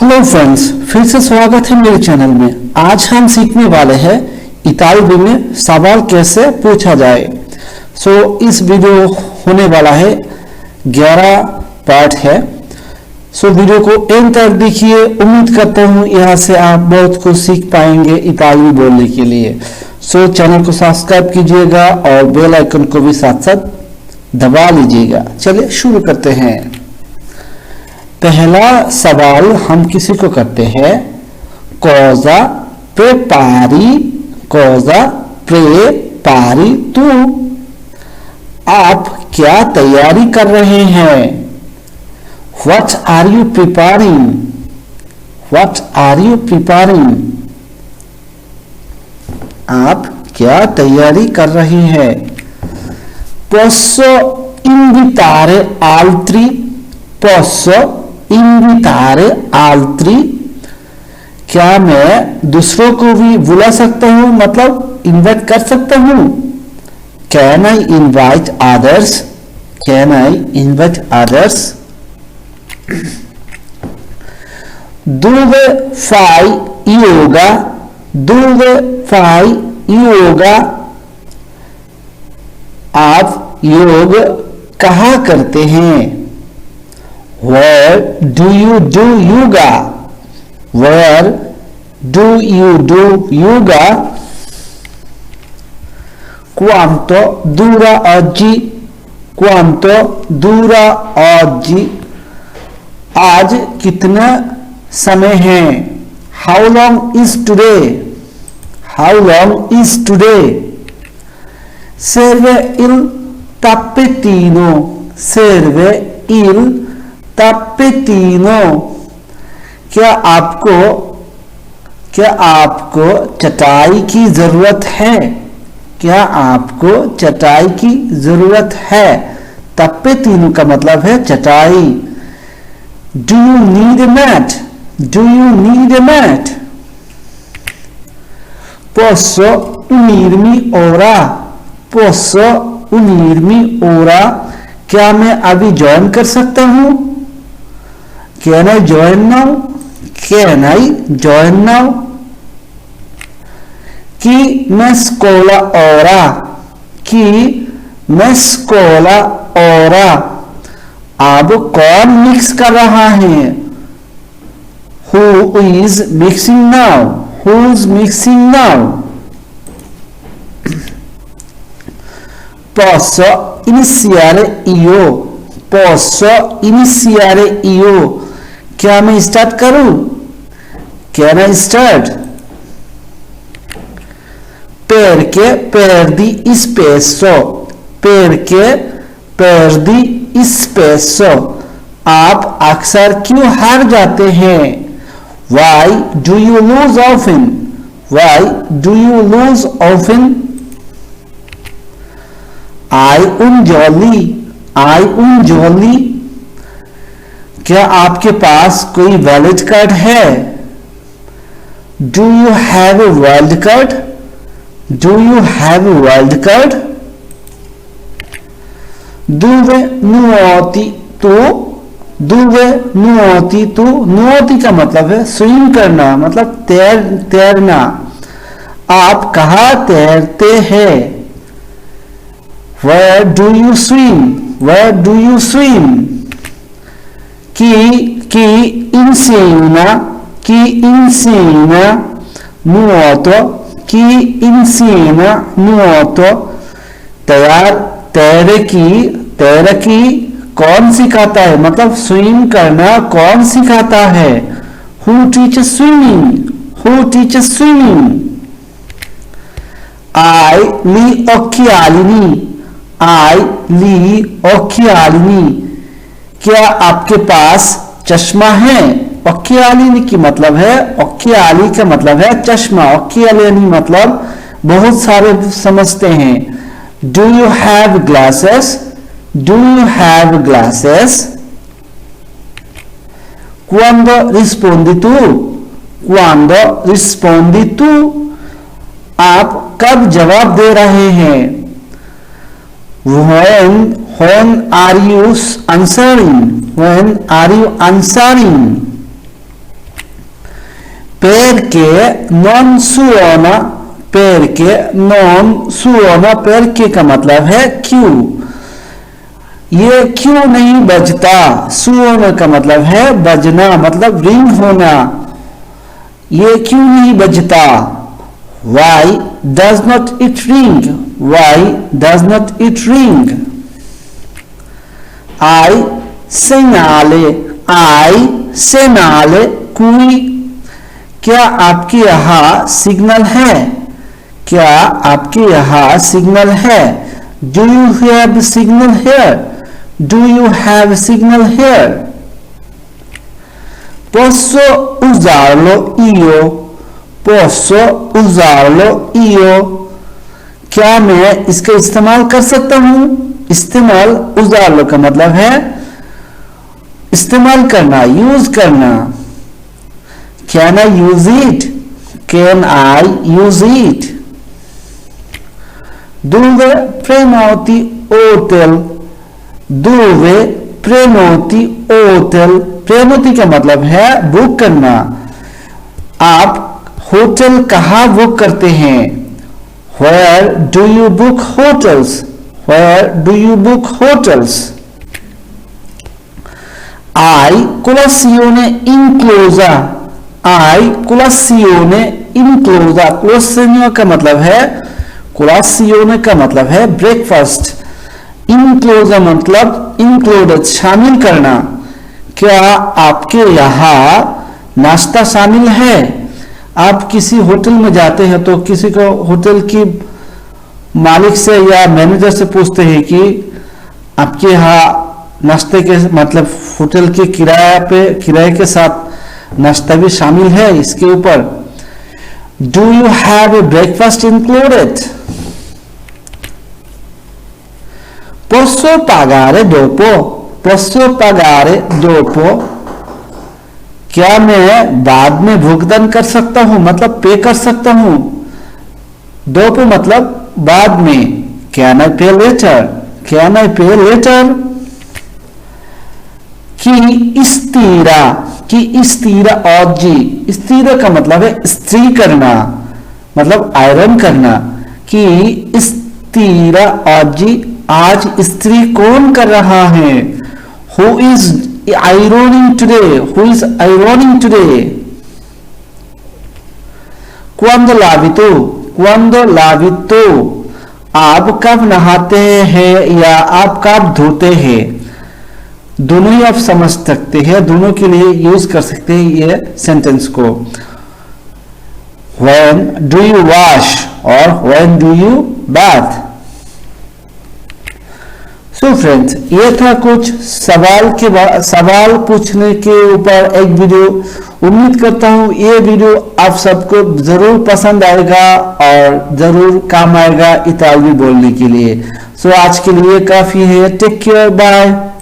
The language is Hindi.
हेलो फ्रेंड्स, फिर से स्वागत है मेरे चैनल में। आज हम सीखने वाले हैं इतालवी में सवाल कैसे पूछा जाए। इस वीडियो होने वाला है 11 पार्ट है। वीडियो को एंड तक देखिए। उम्मीद करता हूँ यहाँ से आप बहुत कुछ सीख पाएंगे इतालवी बोलने के लिए। चैनल को सब्सक्राइब कीजिएगा और बेल आइकन को भी साथ साथ दबा लीजिएगा। चलिए शुरू करते हैं। पहला सवाल हम किसी को करते हैं, cosa prepari tu? आप क्या तैयारी कर रहे हैं? What are you preparing? What are you preparing? आप क्या तैयारी कर रहे हैं? Posso invitare altri? Posso invitare altri? क्या मैं दूसरों को भी बुला सकता हूं, मतलब इनवाइट कर सकता हूं? Can I invite others? Can I invite others? Dove fai yoga? Dove fai yoga? आप योग कहाँ करते हैं? Where do you do yoga? Where do you do yoga? Quanto dura oggi? Quanto dura oggi? आज कितना समय है? How long is today? How long is today? Serve il tappetino. Serve il tappetino. क्या आपको चटाई की जरूरत है? क्या आपको चटाई की जरूरत है? tappetino का मतलब है चटाई। Do you need a mat? Do you need a mat? Posso unirmi ora? Posso unirmi ora? क्या मैं अभी ज्वाइन कर सकता हूं? Can I join now? Can I join now? Chi mescola ora? Chi mescola ora? अब कौन मिक्स कर रहा है? Who is mixing now? Who is mixing now? Posso iniziare io? Posso iniziare io? क्या मैं स्टार्ट करूं? Can I start? Perché perdi spesso? Perché perdi spesso? आप अक्सर क्यों हार जाते हैं? Why do you lose often? Why do you lose often? I un jolly. क्या आपके पास कोई वैलिड कार्ड है? Do you have a valid card? Do you have a valid card? Dove nuoti tu? Dove nuoti tu? nuoti का मतलब है स्विम करना, मतलब तैरना। आप कहाँ तैरते हैं? Where do you swim? Where do you swim? Chi insegna nuoto? Chi insegna nuoto? तैराकी कौन सिखाता है, मतलब स्विम करना कौन सिखाता है? Who teaches swimming? Who teaches swimming? Hai gli occhialini? Hai gli occhialini? क्या आपके पास चश्मा है? occhialini की मतलब है, occhiali का मतलब है चश्मा, occhialini मतलब बहुत सारे समझते हैं। Do you have glasses? Do you have glasses? Quando rispondi tu? Quando rispondi tu? आप कब जवाब दे रहे हैं? When are you answering? When are you answering? पैर के नॉन सुओना, पैर के नॉन सुओना, पैर के का मतलब है क्यों, ये क्यों नहीं बजता। सुओना का मतलब है बजना, मतलब रिंग होना, ये क्यों नहीं बजता। Why does not it ring? Why does not it ring? I segnale, I segnale cui, क्या आपके यहाँ सिग्नल है, क्या आपके यहाँ सिग्नल है। Do you have signal here? Do you have signal here? Posso usarlo io? Posso usarlo io? क्या मैं इसका इस्तेमाल कर सकता हूं। इस्तेमाल उजारलो का मतलब है इस्तेमाल करना, यूज करना। Can I use it? Can I use it? Dove prenoti hotel? Dove prenoti hotel? प्रेनोती का मतलब है बुक करना। आप होटल कहाँ बुक करते हैं। Where do you book hotels? Where do you book hotels? I colazione inclusa, I colazione inclusa, colazione का मतलब है, colazione का मतलब है ब्रेकफास्ट, inclusa मतलब included शामिल करना। क्या आपके यहाँ नाश्ता शामिल है। आप किसी होटल में जाते हैं तो किसी को होटल की मालिक से या मैनेजर से पूछते हैं कि आपके यहाँ नाश्ते के मतलब होटल के किराए के साथ नाश्ता भी शामिल है। इसके ऊपर do you have a breakfast included. पोसो पागारे डोपो, पोसो पागारे डोपो, क्या मैं बाद में भुगतान कर सकता हूं, मतलब पे कर सकता हूं। डोपो मतलब बाद में। कैन आई पे लेटर, कैन आई पे लेटर। कि स्थिरा oggi, स्थिरा का मतलब है इस्त्री करना, मतलब आयरन करना। कि स्थिरा oggi, आज इस्त्री कौन कर रहा है। Who is ironing today? Who is ironing today? Quando lavi tu? Quando lavi tu? आप कब नहाते हैं या आप कब धोते हैं। दोनों ही आप समझ सकते हैं, दोनों के लिए यूज कर सकते हैं ये सेंटेंस को। When do you wash और when do you bath? So friends, ये था कुछ सवाल पूछने के ऊपर एक वीडियो। उम्मीद करता हूँ ये वीडियो आप सबको जरूर पसंद आएगा और जरूर काम आएगा इतालवी बोलने के लिए। सो आज के लिए काफी है। Take care, bye.